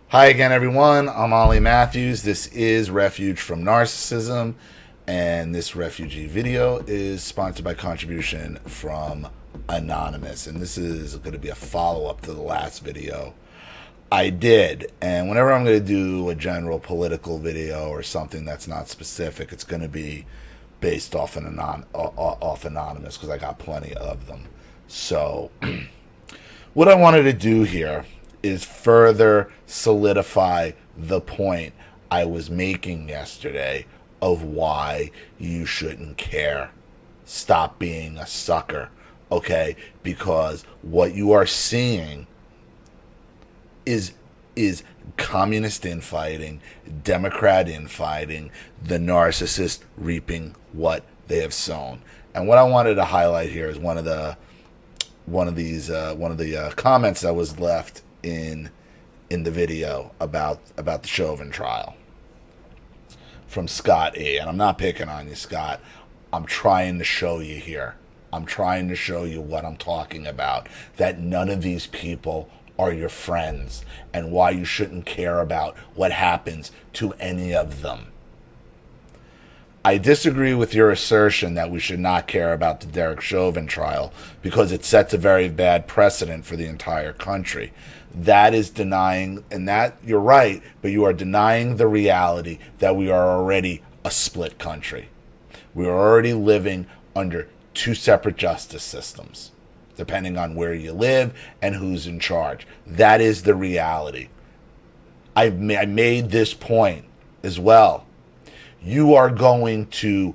Hi again, everyone. I'm Ollie Matthews. This is Refuge from Narcissism, and this refugee video is sponsored by contribution from Anonymous. And this is going to be a follow up to the last video I did. And whenever I'm going to do a general political video or something that's not specific, it's going to be based off off Anonymous because I got plenty of them. So, what I wanted to do here is further solidify the point I was making yesterday of why you shouldn't care. Stop being a sucker, okay? Because what you are seeing is communist infighting, Democrat infighting, the narcissist reaping what they have sown. And what I wanted to highlight here is one of the comments that was left in the video about the Chauvin trial from Scott E. And I'm not picking on you, Scott. I'm trying to show you here. I'm trying to show you what I'm talking about. That none of these people are your friends and why you shouldn't care about what happens to any of them. I disagree with your assertion that we should not care about the Derek Chauvin trial because it sets a very bad precedent for the entire country. That is denying, and that you're right, but you are denying the reality that we are already a split country. We are already living under two separate justice systems, depending on where you live and who's in charge. That is the reality. I made this point as well. You are going to,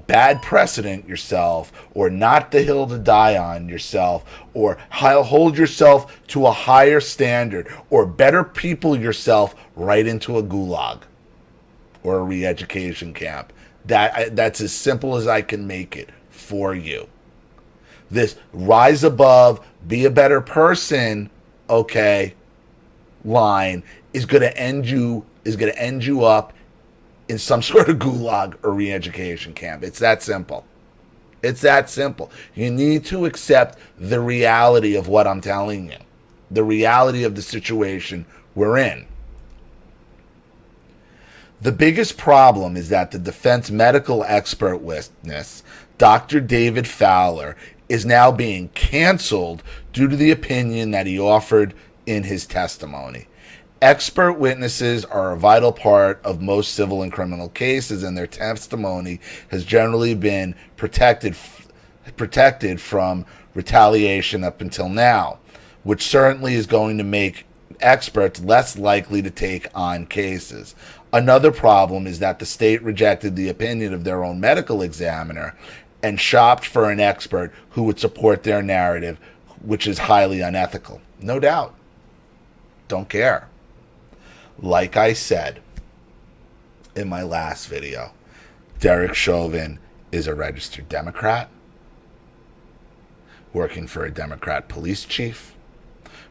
bad precedent yourself or not the hill to die on yourself or hold yourself to a higher standard or better people yourself right into a gulag or a re-education camp. That's as simple as I can make it for you. This rise above, be a better person, okay, line is going to end you up in some sort of gulag or re-education camp. It's that simple. It's that simple. You need to accept the reality of what I'm telling you. The reality of the situation we're in. The biggest problem is that the defense medical expert witness, Dr. David Fowler, is now being canceled due to the opinion that he offered in his testimony. Expert witnesses are a vital part of most civil and criminal cases, and their testimony has generally been protected from retaliation up until now, which certainly is going to make experts less likely to take on cases. Another problem is that the state rejected the opinion of their own medical examiner and shopped for an expert who would support their narrative, which is highly unethical. No doubt. Don't care. Like I said in my last video, Derek Chauvin is a registered Democrat, working for a Democrat police chief,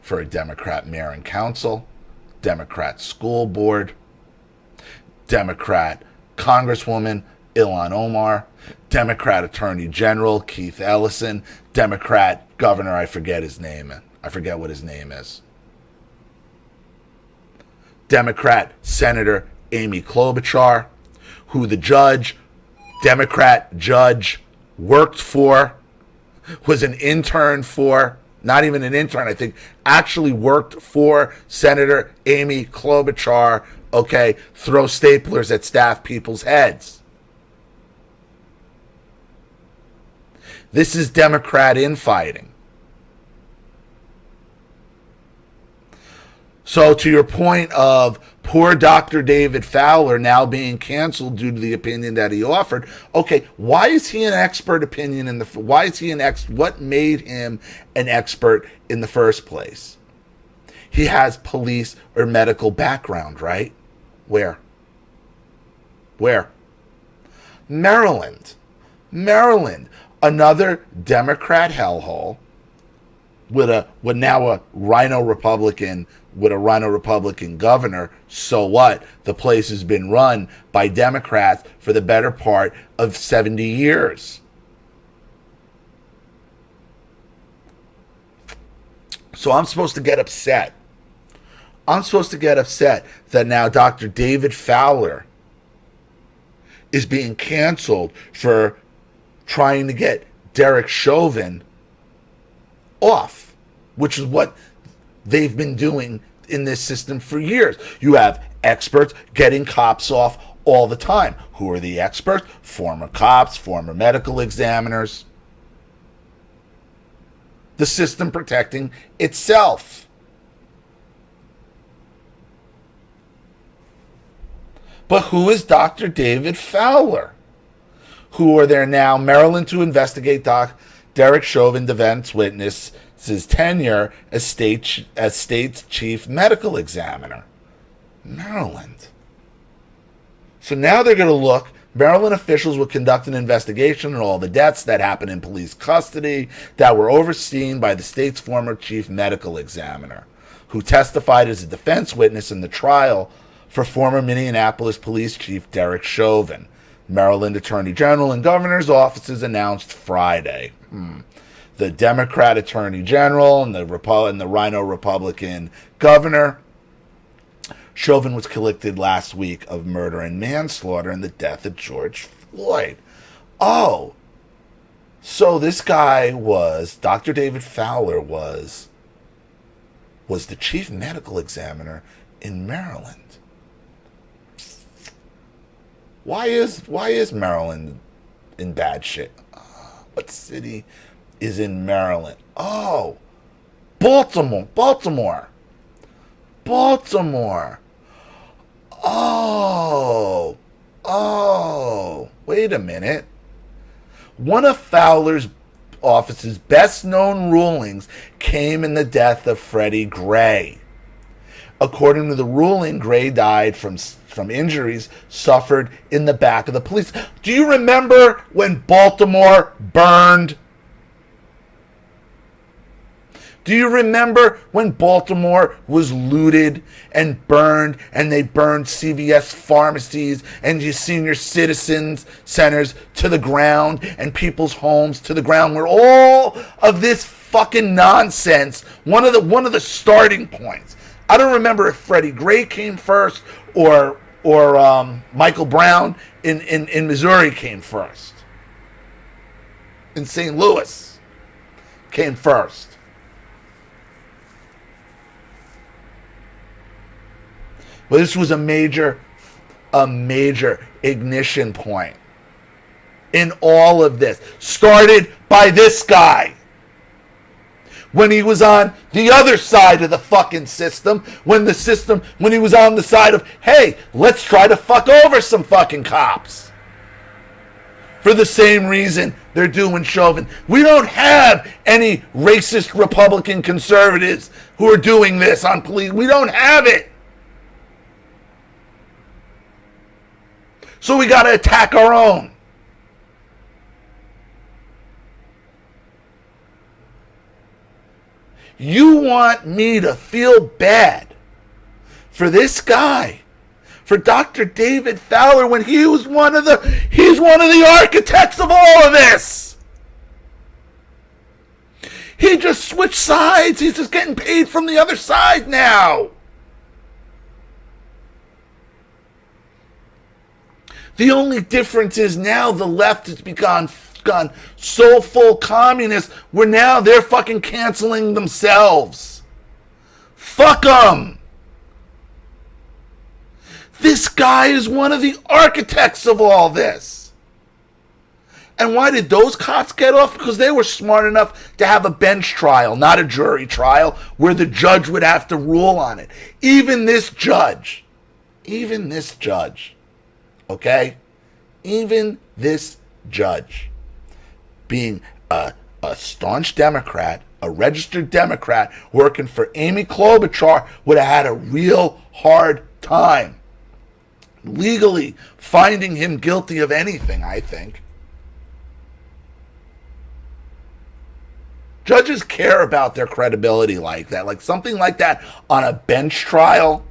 for a Democrat mayor and council, Democrat school board, Democrat Congresswoman Ilhan Omar, Democrat Attorney General Keith Ellison, Democrat Governor, I forget what his name is. Democrat Senator Amy Klobuchar, who the Democrat judge, worked for, was an intern for, not even an intern, I think, actually worked for Senator Amy Klobuchar, okay, throw staplers at staff people's heads. This is Democrat infighting. So to your point of poor Dr. David Fowler now being canceled due to the opinion that he offered, okay, why is he an expert opinion what made him an expert in the first place? He has police or medical background, right? Where? Maryland. Another Democrat hellhole with now a rhino Republican governor. So what? The place has been run by Democrats for the better part of 70 years. So I'm supposed to get upset. I'm supposed to get upset that now Dr. David Fowler is being canceled for trying to get Derek Chauvin off, which is what they've been doing in this system for years. You have experts getting cops off all the time. Who are the experts? Former cops, former medical examiners. The system protecting itself. But who is Dr. David Fowler? Who are there now? Maryland to investigate Derek Chauvin defense witness's tenure as state's chief medical examiner. Maryland. So now they're going to look. Maryland officials will conduct an investigation on all the deaths that happened in police custody that were overseen by the state's former chief medical examiner, who testified as a defense witness in the trial for former Minneapolis Police Chief Derek Chauvin. Maryland Attorney General and governor's offices announced Friday. The Democrat Attorney General and the Rhino Republican governor. Chauvin was convicted last week of murder and manslaughter in the death of George Floyd. Oh, so this guy was, Dr. David Fowler was the chief medical examiner in Maryland. Why is Maryland in bad shape? What city is in Maryland? Oh, Baltimore. Oh, wait a minute. One of Fowler's office's best-known rulings came in the death of Freddie Gray. According to the ruling, Gray died from injuries suffered in the back of the police. Do you remember when Baltimore burned? Do you remember when Baltimore was looted and burned, and they burned CVS pharmacies and your senior citizens centers to the ground and people's homes to the ground, where all of this fucking nonsense, one of the starting points. I don't remember if Freddie Gray came first or Michael Brown in Missouri came first. In St. Louis came first. But this was a major ignition point in all of this. Started by this guy. When he was on the other side of the fucking system, when he was on the side of, hey, let's try to fuck over some fucking cops. For the same reason they're doing Chauvin. We don't have any racist Republican conservatives who are doing this on police. We don't have it. So we got to attack our own. You want me to feel bad for this guy, for Dr. David Fowler, when he's one of the architects of all of this. He just switched sides. He's just getting paid from the other side now. The only difference is now the left has gone so full communist where now they're fucking canceling themselves. Fuck them. This guy is one of the architects of all this. And why did those cops get off? Because they were smart enough to have a bench trial, not a jury trial, where the judge would have to rule on it. Even this judge, okay? Even this judge, being a staunch Democrat, a registered Democrat, working for Amy Klobuchar, would have had a real hard time legally finding him guilty of anything, I think. Judges care about their credibility like that. Like something like that on a bench trial.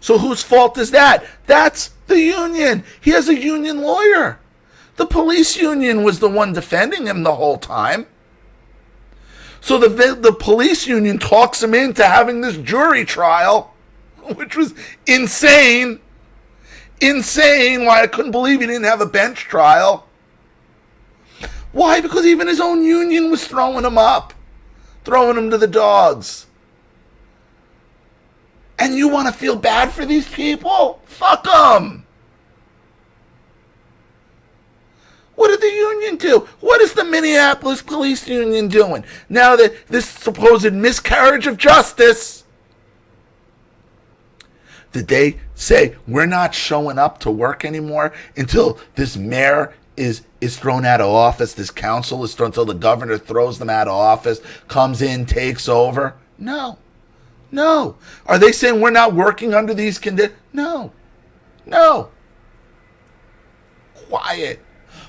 So whose fault is that? That's the union. He has a union lawyer. The police union was the one defending him the whole time. So the police union talks him into having this jury trial, which was insane. Insane. Why I couldn't believe he didn't have a bench trial. Why? Because even his own union was throwing him up. Throwing him to the dogs. And you want to feel bad for these people? Fuck them. What did the union do? What is the Minneapolis police union doing? Now that this supposed miscarriage of justice, did they say, we're not showing up to work anymore until this mayor is thrown out of office, this council is thrown, until the governor throws them out of office, comes in, takes over? No. No. Are they saying we're not working under these conditions? No. No. Quiet.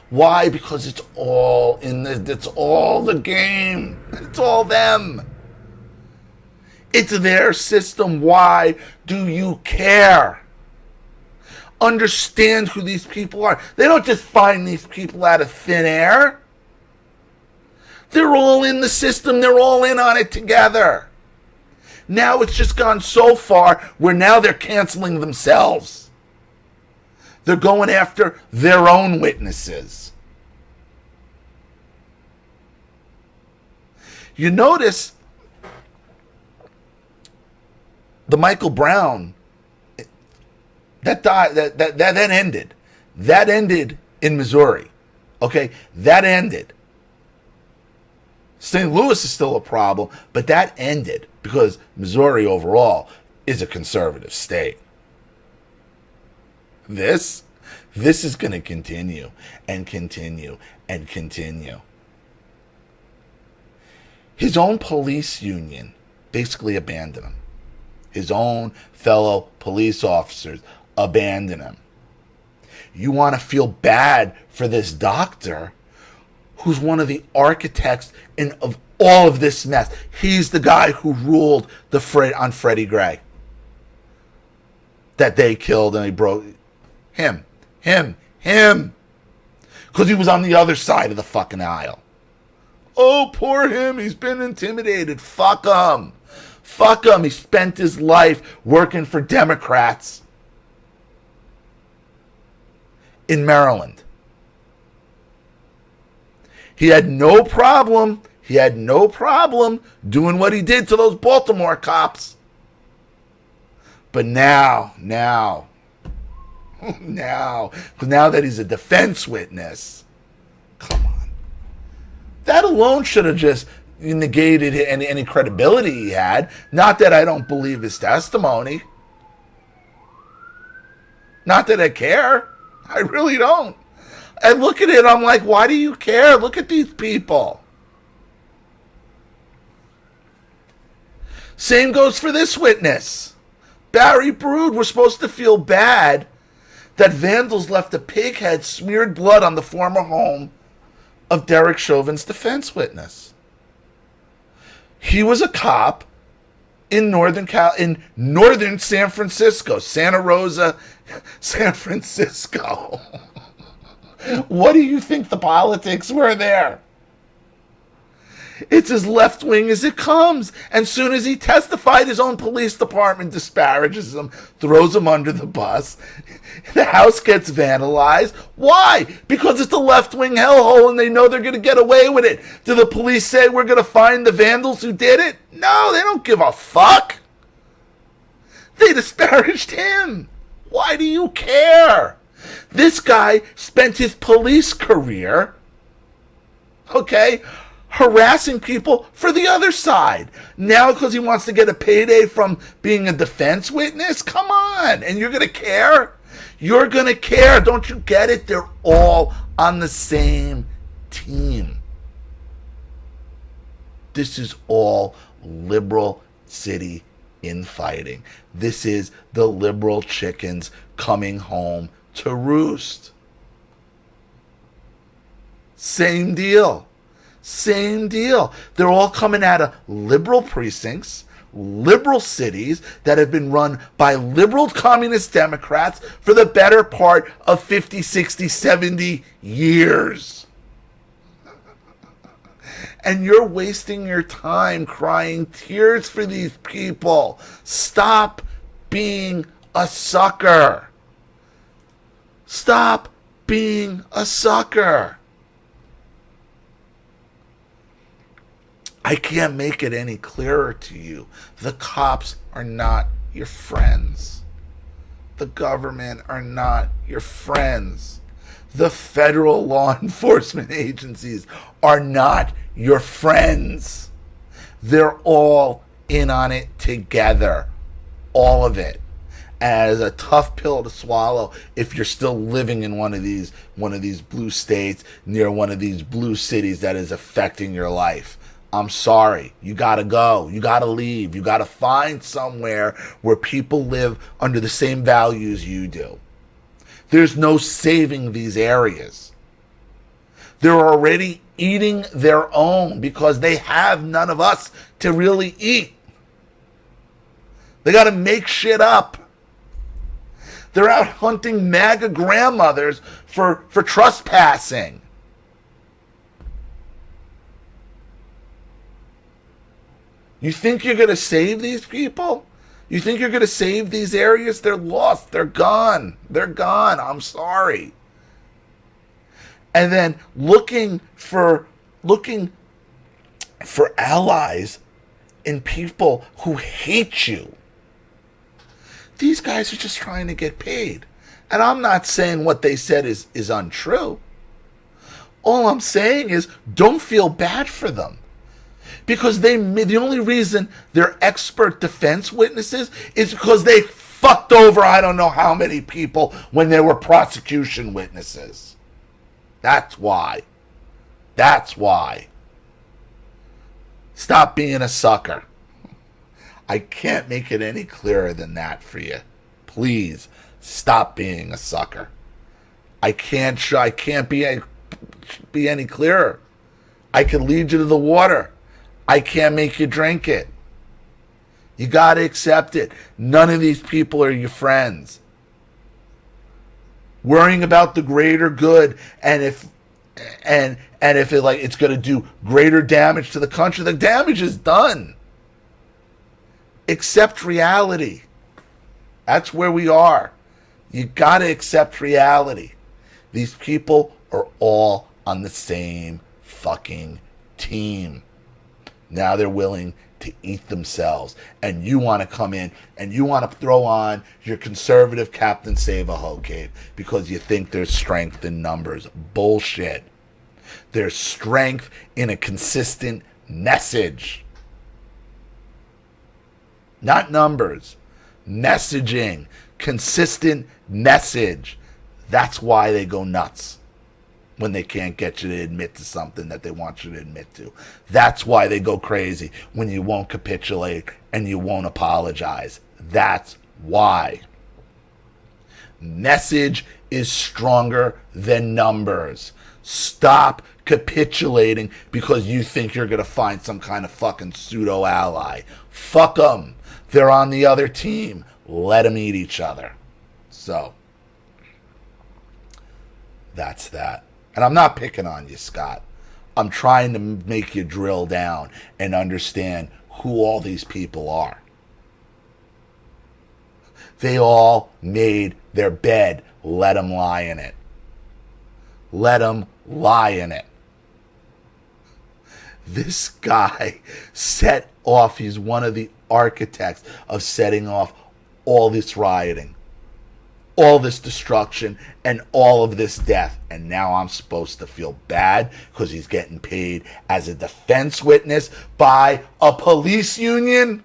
Why? Because it's all it's all the game. It's all them. It's their system. Why do you care? Understand who these people are. They don't just find these people out of thin air. They're all in the system. They're all in on it together. Now it's just gone so far where now they're canceling themselves. They're going after their own witnesses. You notice the Michael Brown that died, that ended. That ended in Missouri. Okay, that ended. St. Louis is still a problem, but that ended because Missouri overall is a conservative state. This is going to continue and continue and continue. His own police union basically abandoned him. His own fellow police officers abandoned him. You want to feel bad for this doctor who's one of the architects of all of this mess. He's the guy who ruled on Freddie Gray. That they killed and they broke him. Because he was on the other side of the fucking aisle. Oh, poor him. He's been intimidated. Fuck him. Fuck him. He spent his life working for Democrats in Maryland. He had no problem doing what he did to those Baltimore cops. But now that he's a defense witness, come on. That alone should have just negated any credibility he had. Not that I don't believe his testimony. Not that I care. I really don't. I look at it, I'm like, why do you care? Look at these people. Same goes for this witness. Barry Brood. We're supposed to feel bad that vandals left a pig head smeared blood on the former home of Derek Chauvin's defense witness. He was a cop in northern San Francisco, Santa Rosa, San Francisco. What do you think the politics were there? It's as left-wing as it comes. And soon as he testified, his own police department disparages him, throws him under the bus. The house gets vandalized. Why? Because it's a left-wing hellhole and they know they're going to get away with it. Do the police say we're going to find the vandals who did it? No, they don't give a fuck. They disparaged him. Why do you care? This guy spent his police career, harassing people for the other side. Now because he wants to get a payday from being a defense witness? Come on. And you're going to care? You're going to care. Don't you get it? They're all on the same team. This is all liberal city infighting. This is the liberal chickens coming home to roost. Same deal. They're all coming out of liberal precincts liberal cities that have been run by liberal communist Democrats for the better part of 50, 60, 70 years. And you're wasting your time crying tears for these people. Stop being a sucker. Stop being a sucker. I can't make it any clearer to you. The cops are not your friends. The government are not your friends. The federal law enforcement agencies are not your friends. They're all in on it together. All of it. As a tough pill to swallow if you're still living in one of these blue states, near one of these blue cities that is affecting your life. I'm sorry. You gotta go. You gotta leave. You gotta find somewhere where people live under the same values you do. There's no saving these areas. They're already eating their own because they have none of us to really eat. They gotta make shit up. They're out hunting MAGA grandmothers for trespassing. You think you're going to save these people? You think you're going to save these areas? They're lost. They're gone. They're gone. I'm sorry. And then looking for allies in people who hate you. These guys are just trying to get paid. And I'm not saying what they said is untrue. All I'm saying is don't feel bad for them. Because the only reason they're expert defense witnesses is because they fucked over I don't know how many people when they were prosecution witnesses. That's why. That's why. Stop being a sucker. I can't make it any clearer than that for you. Please stop being a sucker. I can't be any clearer. I can lead you to the water. I can't make you drink it. You got to accept it. None of these people are your friends. Worrying about the greater good and if it's going to do greater damage to the country, the damage is done. Accept reality. That's where we are. You got to accept reality. These people are all on the same fucking team. Now they're willing to eat themselves. And you want to come in and you want to throw on your conservative Captain Save-A-Ho cape because you think there's strength in numbers. Bullshit. There's strength in a consistent message. Not numbers. Messaging. Consistent message. That's why they go nuts when they can't get you to admit to something that they want you to admit to. That's why they go crazy when you won't capitulate and you won't apologize. That's why. Message is stronger than numbers. Stop capitulating because you think you're going to find some kind of fucking pseudo ally. Fuck them. They're on the other team. Let them eat each other. So, that's that. And I'm not picking on you, Scott. I'm trying to make you drill down and understand who all these people are. They all made their bed. Let them lie in it. Let them lie in it. This guy set off, he's one of the architects of setting off all this rioting, all this destruction, and all of this death. And now I'm supposed to feel bad because he's getting paid as a defense witness by a police union?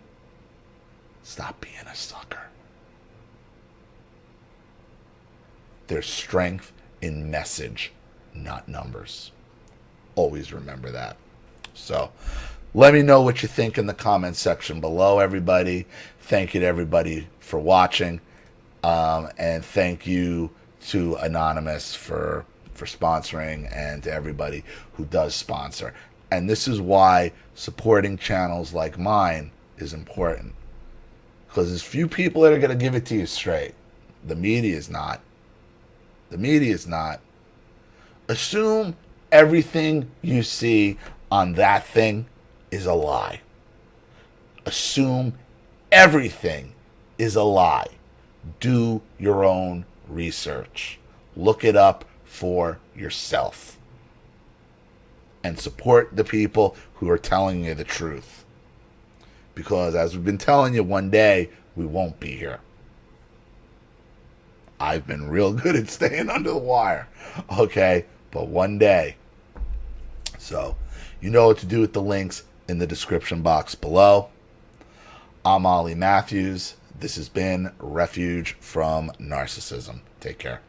Stop being a sucker. There's strength in message, not numbers. Always remember that. So, let me know what you think in the comment section below, everybody. Thank you to everybody for watching. And thank you to Anonymous for sponsoring and to everybody who does sponsor. And this is why supporting channels like mine is important. Because there's few people that are going to give it to you straight. The media is not. The media is not. Assume everything you see on that thing is a lie. Assume everything is a lie. Do your own research. Look it up for yourself. And support the people who are telling you the truth. Because as we've been telling you, one day we won't be here. I've been real good at staying under the wire. Okay? But one day. So, you know what to do with the links in the description box below. I'm Ollie Matthews. This has been Refuge from Narcissism. Take care.